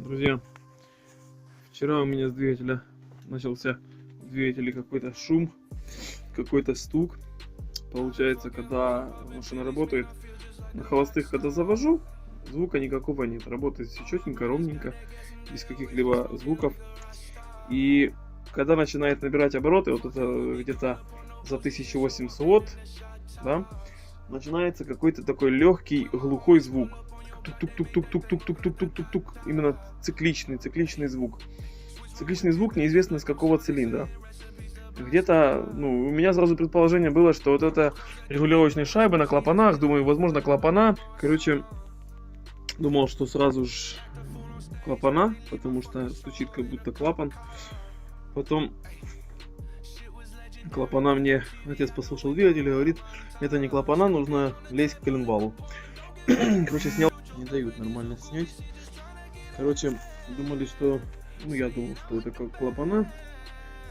Друзья, вчера у меня с двигателя начался в двигателе какой-то шум, какой-то стук. Получается, когда машина работает, на холостых, когда завожу, звука никакого нет. Работает все четенько, ровненько, без каких-либо звуков. И когда начинает набирать обороты, вот это где-то за 1800, да, начинается какой-то такой легкий глухой звук. Тук-тук-тук-тук-тук-тук-тук-тук-тук. Именно цикличный звук. Цикличный звук неизвестно из какого цилиндра. Где-то, у меня сразу предположение было, что вот это регулировочные шайбы на клапанах. Думаю, возможно, клапана. Короче, думал, что сразу же клапана, потому что стучит как будто клапан. Потом клапана мне отец послушал двигатель и говорит, это не клапана, нужно лезть к коленвалу. Короче, снял. Не дают нормально снять. Короче, думали, что... я думал, что это как клапана.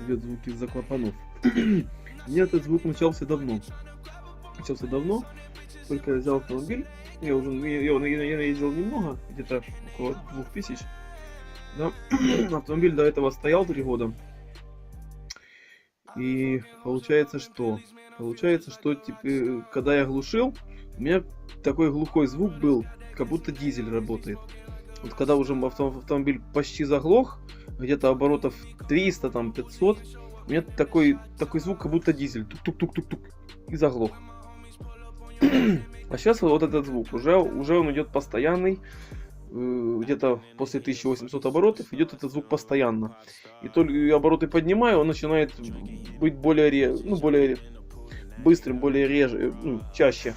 Идет звук из-за клапанов. Нет, этот звук начался давно. Только я взял автомобиль. Я ездил немного, где-то около 2000. Да? Автомобиль до этого стоял 3 года. И получается, что типа, когда я глушил, у меня такой глухой звук был, как будто дизель работает. Вот когда уже автомобиль почти заглох, где-то оборотов 300, там 500, у меня такой звук, как будто дизель. Тук-тук-тук-тук-тук. И заглох. А сейчас вот этот звук, уже он идет постоянный. Где-то после 1800 оборотов идет этот звук постоянно. И только обороты поднимаю, он начинает быть более быстрым, более реже, чаще.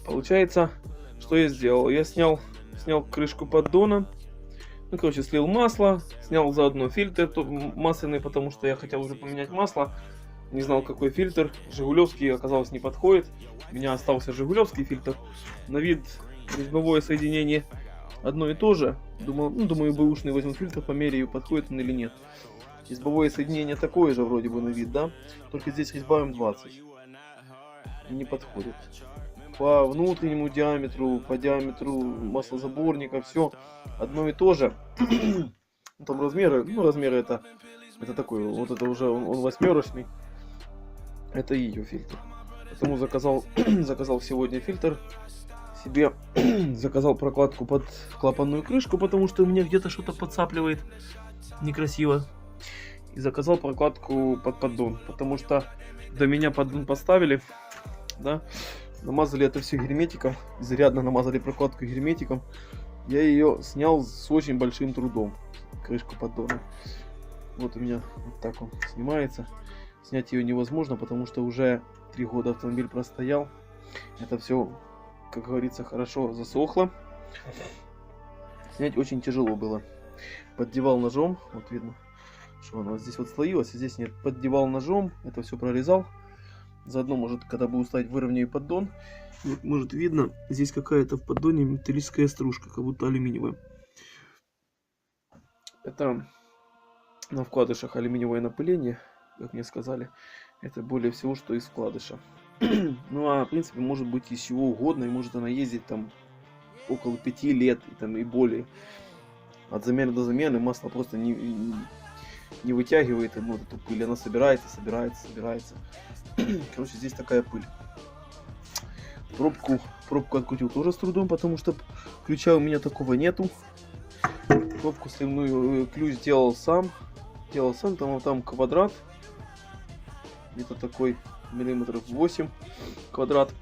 Получается, что я сделал? Я снял крышку поддона. Слил масло, снял заодно фильтр масляный, потому что я хотел уже поменять масло. Не знал, какой фильтр. Жигулевский, оказалось, не подходит. У меня остался жигулевский фильтр. На вид резьбовое соединение одно и то же. Думаю, бэушный возьму фильтр, померяю, подходит он или нет. Резьбовое соединение такое же вроде бы на вид, да? Только здесь резьба М20. Не подходит. По внутреннему диаметру, по диаметру маслозаборника, все одно и то же. Там размеры, размеры это такой, вот это уже он 8-очный. Это ее фильтр. Поэтому заказал сегодня фильтр себе, заказал прокладку под клапанную крышку, потому что у меня где-то что-то подцапливает некрасиво. И заказал прокладку под поддон, потому что до меня поддон поставили, да. Намазали это все герметиком, изрядно намазали прокладку герметиком. Я ее снял с очень большим трудом, крышку поддона. Вот у меня вот так он снимается. Снять ее невозможно, потому что уже 3 года автомобиль простоял. Это все, как говорится, хорошо засохло. Снять очень тяжело было. Поддевал ножом, вот видно, что оно здесь вот слоилось, а здесь нет. Поддевал ножом, это все прорезал. Заодно, может, когда буду ставить, выровняю поддон. Вот, может, видно, здесь какая-то в поддоне металлическая стружка, как будто алюминиевая. Это на вкладышах алюминиевое напыление, как мне сказали. Это более всего, что из вкладыша. В принципе, может быть из чего угодно, и может она ездить там около 5 лет и более. От замены до замены масло просто не вытягивает вот эту пыль, она собирается. Короче, здесь такая пыль. Пробку открутил тоже с трудом, потому что ключа у меня такого нету. Пробку сливную, ключ делал сам, там квадрат, где-то такой миллиметров 8 квадрат.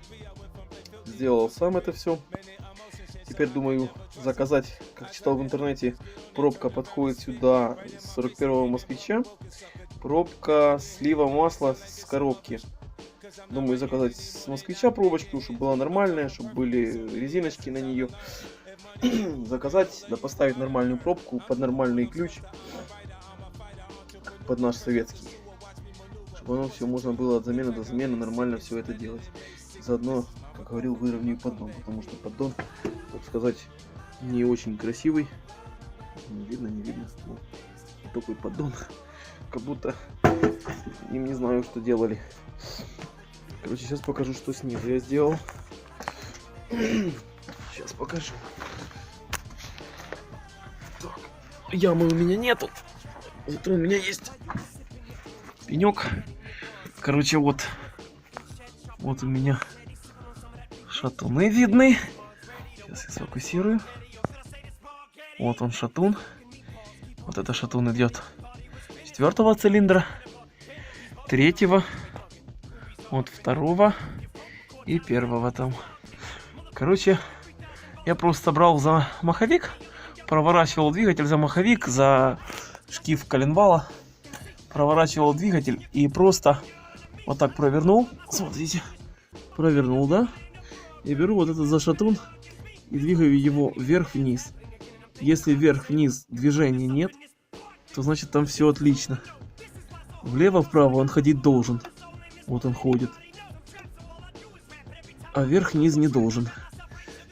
Сделал сам это все. Теперь думаю заказать, как читал в интернете, пробка подходит сюда с 41-го москвича. Пробка слива масла с коробки. Думаю заказать с москвича пробочку, чтобы была нормальная, чтобы были резиночки на нее. Заказать, да поставить нормальную пробку под нормальный ключ, под наш советский. Чтобы оно все можно было от замены до замены нормально все это делать. Заодно, как говорил, выровняю поддон, потому что поддон, так сказать, не очень красивый. Не видно. Вот такой поддон. Как будто им не знаю, что делали. Короче, сейчас покажу, что снизу я сделал. Сейчас покажу. ямы у меня нету. Зато у меня есть пенек. Короче, вот у меня шатуны видны. Сейчас я сфокусирую. Вот он шатун. Вот это шатун идет 4-го цилиндра, 3-го, вот 2-го и 1-го там. Короче, я просто брал за маховик, проворачивал двигатель за маховик, за шкив коленвала, проворачивал двигатель и просто вот так провернул. Смотрите, провернул, да? И беру вот этот за шатун и двигаю его вверх-вниз. Если вверх-вниз движения нет, то значит там все отлично. Влево-вправо он ходить должен. Вот он ходит. А вверх-вниз не должен.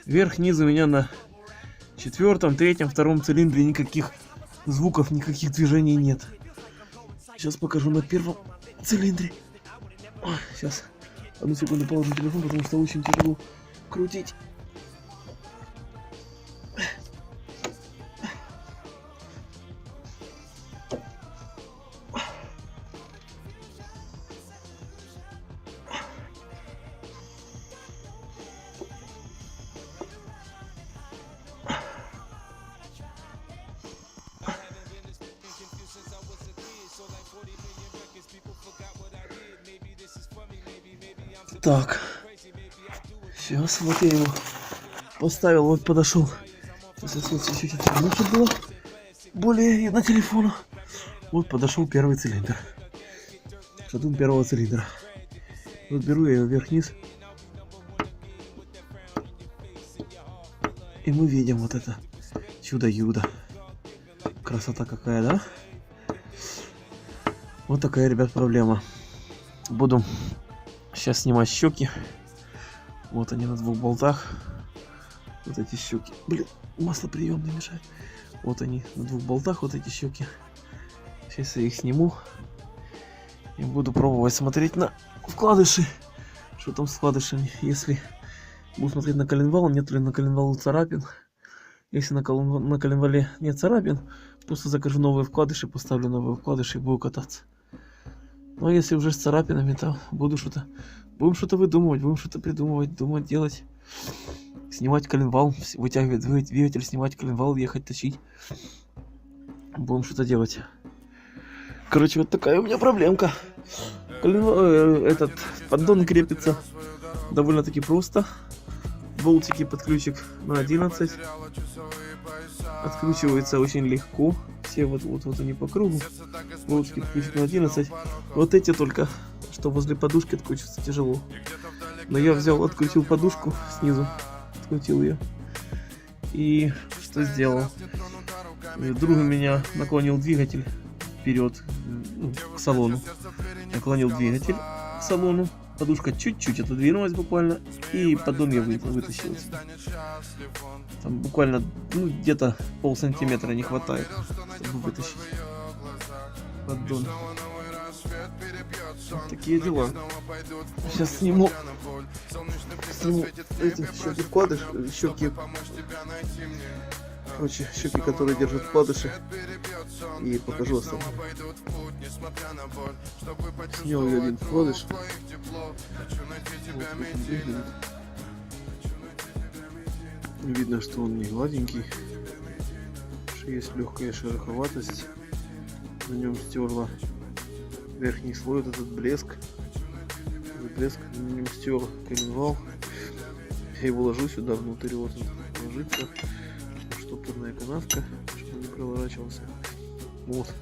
Вверх-вниз у меня на 4-м, 3-м, 2-м цилиндре никаких звуков, никаких движений нет. Сейчас покажу на 1-м цилиндре. Ой, сейчас. Одну секунду положу телефон, потому что очень тяжело крутить. Так, сейчас вот я его поставил, вот подошел. Сейчас вот чуть-чуть лучше было, более видно телефону. Вот подошел 1-й цилиндр. Шатун 1-го цилиндра. Вот беру я его вверх-вниз. И мы видим вот это чудо-юдо. Красота какая, да? Вот такая, ребят, проблема. Буду сейчас снимать щеки. Вот они на 2 болтах. Вот эти щеки. Блин, маслоприемный мешает. Вот они на 2 болтах, вот эти щеки. Сейчас я их сниму. И буду пробовать смотреть на вкладыши. Что там с вкладышами? Если буду смотреть на коленвал, нет ли на коленвалу царапин. Если на коленвале нет царапин, просто закажу новые вкладыши, поставлю новые вкладыши и буду кататься. Ну а если уже с царапинами, то будем что-то выдумывать, будем что-то придумывать, думать, делать. Снимать коленвал, вытягивать двигатель, снимать коленвал, ехать, точить. Будем что-то делать. Короче, вот такая у меня проблемка. Этот поддон крепится довольно-таки просто. Болтики под ключик на 11. Откручивается очень легко. Все вот они по кругу. Болтики под ключик на 11. Вот эти только, что возле подушки, откручиваться тяжело. Но я взял, открутил подушку снизу. Открутил ее. И что сделал? Друг у меня наклонил двигатель вперед, к салону. Наклонил двигатель к салону. Подушка чуть-чуть отодвинулась буквально, и поддон я вытащил. Там буквально, где-то полсантиметра не хватает, чтобы вытащить поддон. Вот такие дела. Сейчас сниму эти щеки вкладыш, щеки, которые держат вкладыши, и покажу остальное. Снял я один вкладыш. Видно, что он не гладенький, что есть легкая шероховатость. На нем стерла верхний слой, вот этот блеск. На нем стер коленвал. Я его ложу сюда внутрь, вот он ложится. Штопорная канавка, чтобы не проворачивался. Вот.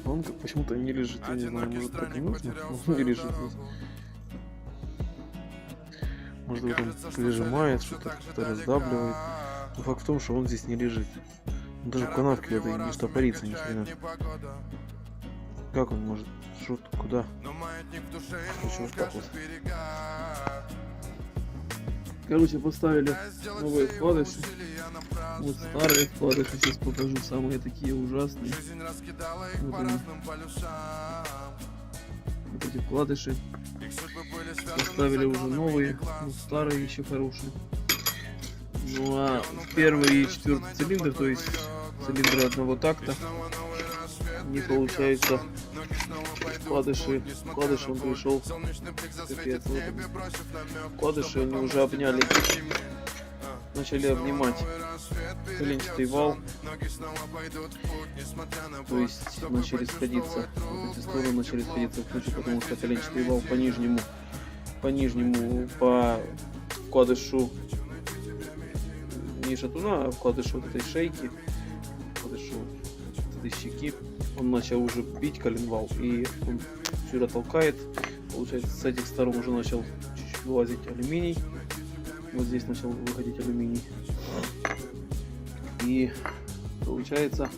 Он почему-то не лежит, я не знаю, может так и нужно, но он не лежит. Может быть он прижимает, что-то раздавливает. Но факт в том, что он здесь не лежит. Он даже в канавке этой не штопорится ни хрена. Как он может? Что, куда? Короче, вот так вот. Короче, поставили новые вкладыши. Вот старые вкладыши, сейчас покажу, самые такие ужасные. Вот они. Вот эти вкладыши. Поставили уже новые, но старые еще хорошие. Ну а 1-й и 4-й цилиндр, то есть цилиндры одного такта. Не получается. Вкладыши он пришел. Капец, вот вкладыши они уже обняли. Начали обнимать коленчатый вал. То есть начали сходиться. Вот эти стороны начали сходиться в кучу, потому что коленчатый вал по нижнему по вкладышу не шатуна, а вкладышу вот этой шейки, вкладышу вот этой щеки. Он начал уже бить коленвал, и он сюда толкает. Получается, с этих сторон уже начал чуть-чуть вылазить алюминий. Вот здесь начал выходить алюминий. И получается,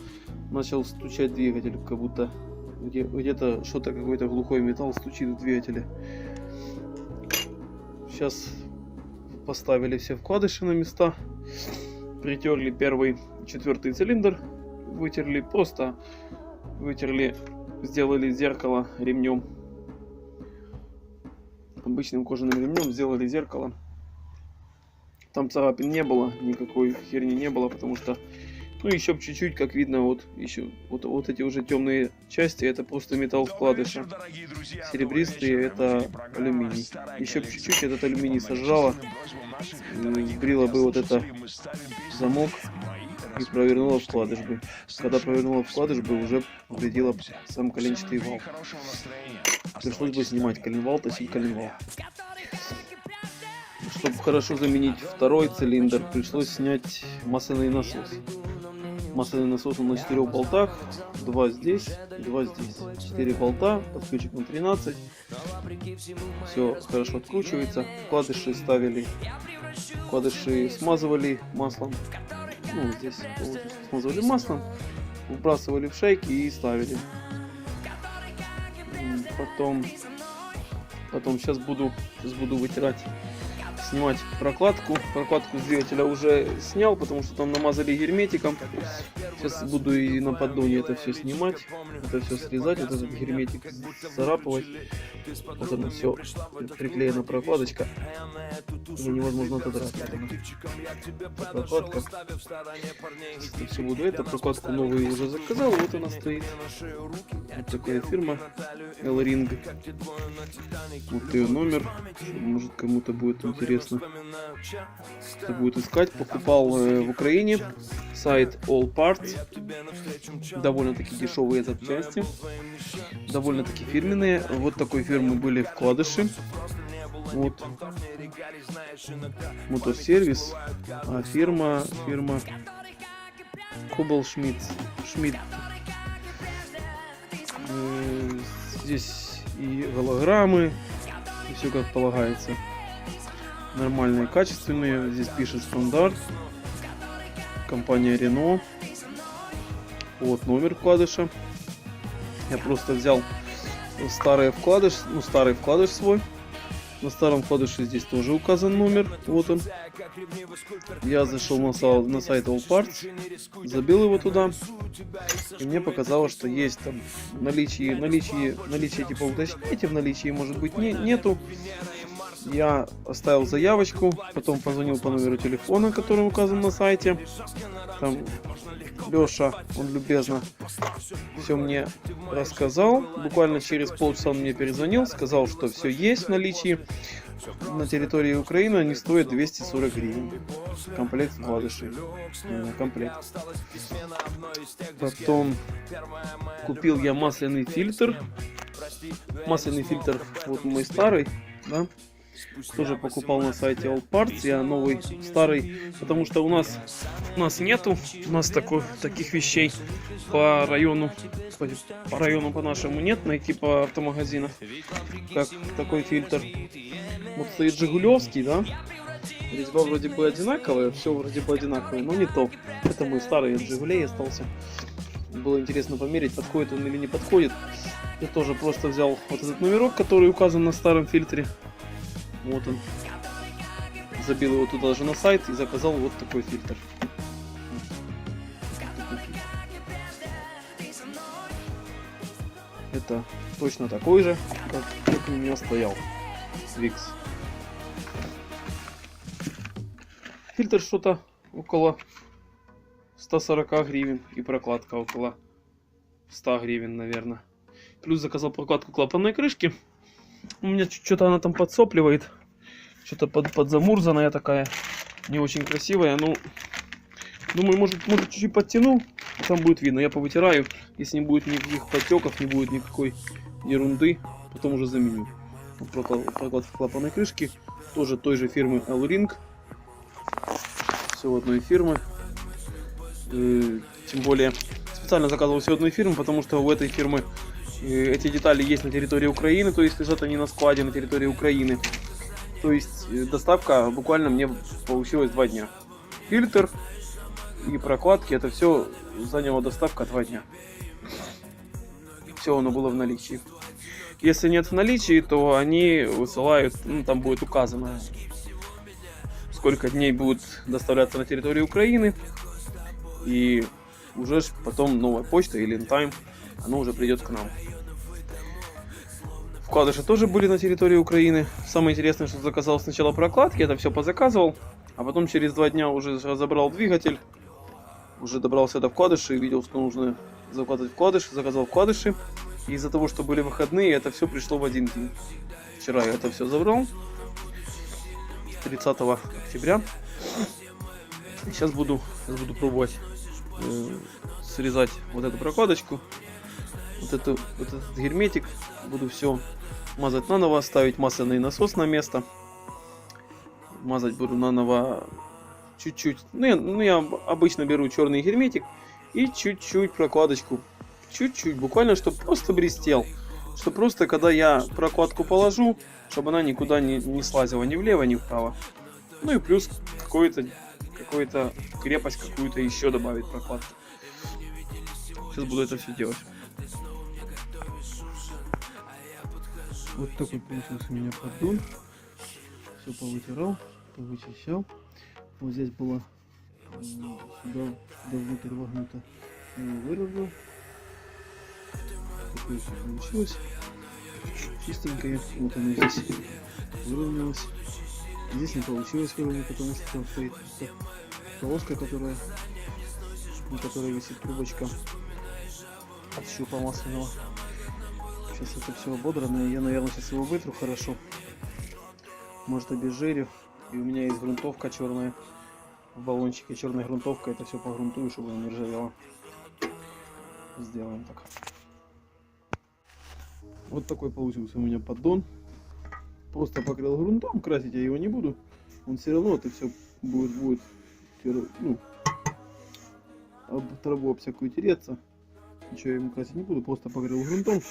начал стучать двигатель, как будто где-то что-то, какой-то глухой металл стучит в двигателе. Сейчас поставили все вкладыши на места. Притерли первый, четвертый цилиндр. Вытерли, сделали зеркало ремнем. Обычным кожаным ремнем сделали зеркало. Там царапин не было, никакой херни не было, потому что, ну, еще чуть-чуть, как видно, вот еще вот эти уже темные части, это просто металл вкладыша. Серебристые это алюминий. Еще чуть-чуть этот алюминий сожрало, сбрило бы вот это замок и провернула вкладыш бы. Когда провернула вкладыш бы, уже повредила сам коленчатый вал. Пришлось бы снимать коленвал, тащить коленвал. Чтобы хорошо заменить второй цилиндр, пришлось снять масляный насос. Масляный насос он на 4 болтах, 2 здесь, 2 здесь. 4 болта, под ключик на 13. Все хорошо откручивается. Вкладыши ставили, вкладыши смазывали маслом. Ну, здесь смазывали маслом, выбрасывали в шейки и ставили. Потом сейчас буду вытирать, снимать прокладку. Прокладку с двигателя уже снял, потому что там намазали герметиком. Сейчас буду и на поддоне это все снимать, это все срезать, вот этот герметик царапывать. Вот оно все приклеена прокладочка. Ее невозможно отодрать. Прокладка. Это все буду. Это прокладку новую уже заказал. Вот она стоит. Вот такая фирма L-Ring. Вот ее номер. Может, кому-то будет интересно. Кто будет искать. Покупал в Украине. Сайт All Parts. Довольно-таки дешевые запчасти. Довольно-таки фирменные. Вот такой фирмы были вкладыши. Вот. Мотосервис. А фирма Кобл Шмидт. Здесь и голограммы, и все как полагается. Нормальные, качественные. Здесь пишет стандарт. Компания Renault. Вот номер вкладыша. Я просто взял старый вкладыш свой. На старом вкладыше здесь тоже указан номер. Вот он. Я зашел на сайт All Parts, забил его туда. И мне показалось, что есть там наличие типа уточните, в наличии может быть нету. Я оставил заявочку, потом позвонил по номеру телефона, который указан на сайте. Там Леша, он любезно все мне рассказал. Буквально через полчаса он мне перезвонил, сказал, что все есть в наличии. На территории Украины они стоят 240 гривен. Комплект вкладышей. Комплект. Потом купил я масляный фильтр. Масляный фильтр вот мой старый, да. Тоже покупал на сайте All Parts. Я новый, старый, потому что у нас нету, у нас таких вещей по району по нашему нет, найти по автомагазинах, как такой фильтр. Вот стоит Жигулевский, да, резьба вроде бы одинаковая, все вроде бы одинаковое, но не то. Это мой старый от Жигулей остался. Было интересно померить, подходит он или не подходит. Я тоже просто взял вот этот номерок, который указан на старом фильтре. Вот он. Забил его туда же на сайт и заказал вот такой фильтр. Это точно такой же, как у меня стоял. Викс. Фильтр что-то около 140 гривен. И прокладка около 100 гривен, наверное. Плюс заказал прокладку клапанной крышки. У меня что-то она там подсопливает. Что-то подзамурзанная такая. Не очень красивая. Ну, думаю, может чуть-чуть подтяну. Там будет видно. Я повытираю. Если не будет никаких подтеков, не будет никакой ерунды, потом уже заменю. Прокладка клапанной крышки. Тоже той же фирмы Alring. Все одной фирмы. Тем более специально заказывал все одной фирмы, потому что у этой фирмы эти детали есть на территории Украины, то есть лежат они на складе на территории Украины. То есть доставка буквально мне получилась 2 дня. Фильтр и прокладки, это все заняло доставка 2 дня. Все оно было в наличии. Если нет в наличии, то они высылают, ну, там будет указано, сколько дней будут доставляться на территорию Украины. И уже потом новая почта или InTime, оно уже придет к нам. Вкладыши тоже были на территории Украины. Самое интересное, что заказал сначала прокладки, это все позаказывал, а потом через 2 дня уже разобрал двигатель, уже добрался до вкладышей, видел, что нужно закладывать вкладыши, заказал вкладыши. И из-за того, что были выходные, это все пришло в один день. Вчера я это все забрал, 30 октября. Сейчас буду пробовать срезать вот эту прокладочку, вот этот герметик. Буду все мазать наново, ставить масляный насос на место. Мазать буду наново чуть-чуть. Ну, я обычно беру черный герметик и чуть-чуть прокладочку. Чуть-чуть, буквально, чтобы просто блестел. Что просто, когда я прокладку положу, чтобы она никуда не слазила ни влево, ни вправо. Ну и плюс какую-то крепость какую-то еще добавить прокладку. Сейчас буду это все делать. Вот такой получился у меня поддон. Все повытирал, повычищал. Вот здесь было сюда внутрь вогнуто. Выровнял. Такое все получилось. Чистенькое. Вот оно здесь выровнялось. Здесь не получилось выровнять, потому что там стоит полоска, на которой висит трубочка от щупа масляного. Сейчас это все ободранное. Я, наверное, сейчас его вытру хорошо. Может, обезжирю. И у меня есть грунтовка черная. В баллончике черная грунтовка. Это все погрунтую, чтобы она не ржавела. Сделаем так. Вот такой получился у меня поддон. Просто покрыл грунтом. Красить я его не буду. Он все равно это все будет ну, об траву об всякую тереться. Ничего я ему красить не буду. Просто покрыл грунтом.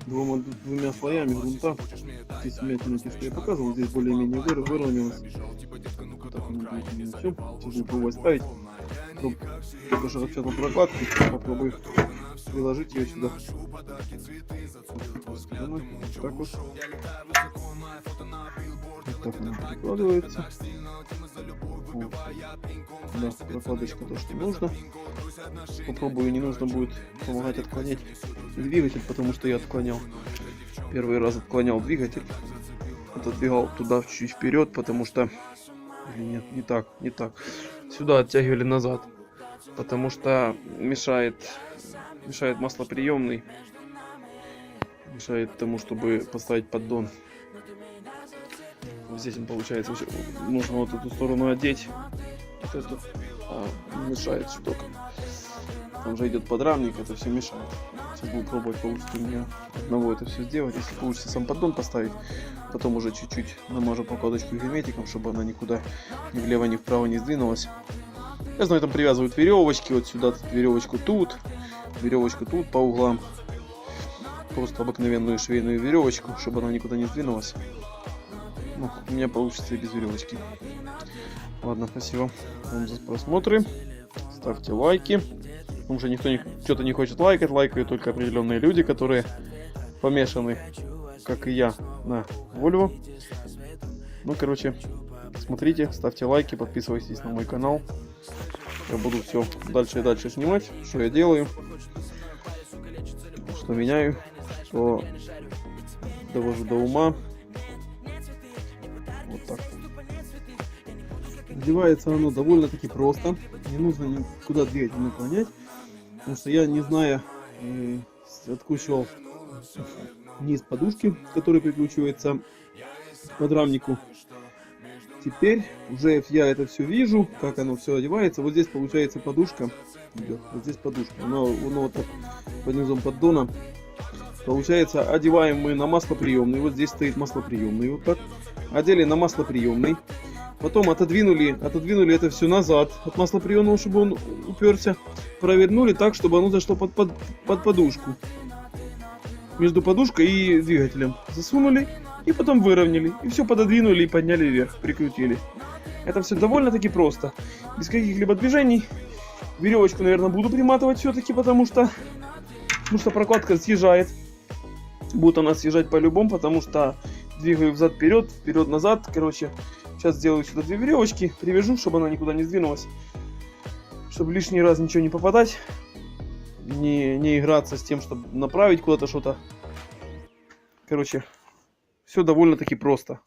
Двумя слоями грунта. Здесь вмятина, что я показывал, здесь более-менее выровнялось. Так оно будет. Все. Сейчас буду пробовать ставить. Только что распечатал прокладку. Попробую приложить ее сюда. Так вот. Вот так она прикладывается. Вот. Да, прокладочка то, что нужно. Попробую, не нужно будет помогать отклонять двигатель, потому что я отклонял. Первый раз отклонял двигатель. Отодвигал туда чуть вперед, потому что... Или нет, не так. Сюда оттягивали назад. Потому что мешает маслоприемный. Мешает тому, чтобы поставить поддон. Вот здесь он получается. Нужно вот эту сторону одеть. Вот эту. Мешает штука. Там же идет подрамник, это все мешает. Сейчас буду пробовать, получится у меня одного это все сделать. Если получится сам поддон поставить, потом уже чуть-чуть намажу прокладочку герметиком, чтобы она никуда ни влево, ни вправо не сдвинулась. Я знаю, там привязывают веревочки, вот сюда веревочку тут по углам. Просто обыкновенную швейную веревочку, чтобы она никуда не сдвинулась. Ну, у меня получится и без веревочки. Ладно, спасибо вам за просмотры. Ставьте лайки. Потому что никто что-то не хочет лайкать. Лайкают только определенные люди, которые помешаны, как и я, на Volvo. Ну, короче, смотрите, ставьте лайки, подписывайтесь на мой канал. Я буду все дальше и дальше снимать, что я делаю, что меняю, что довожу до ума. Вот так. Одевается оно довольно-таки просто. Не нужно никуда двигатель наклонять, потому что я, не зная, откручивал низ подушки, который прикручивается к подрамнику. Теперь уже я это все вижу, как оно все одевается. Вот здесь получается подушка идет, вот здесь подушка, она вот так под низом поддона. Получается, одеваем мы на маслоприемный. Вот здесь стоит маслоприемный, вот так. Одели на маслоприемный. Потом отодвинули это все назад от маслоприемного, чтобы он уперся. Провернули так, чтобы оно зашло под подушку. Между подушкой и двигателем. Засунули и потом выровняли. И все пододвинули и подняли вверх, прикрутили. Это все довольно-таки просто. Без каких-либо движений. Веревочку, наверное, буду приматывать все-таки, потому что прокладка съезжает. Будет она съезжать по-любому, потому что двигаю взад-вперед, вперед-назад. Короче, сейчас сделаю сюда 2 веревочки, привяжу, чтобы она никуда не сдвинулась. Чтобы лишний раз ничего не попадать. Не играться с тем, чтобы направить куда-то что-то. Короче, все довольно-таки просто.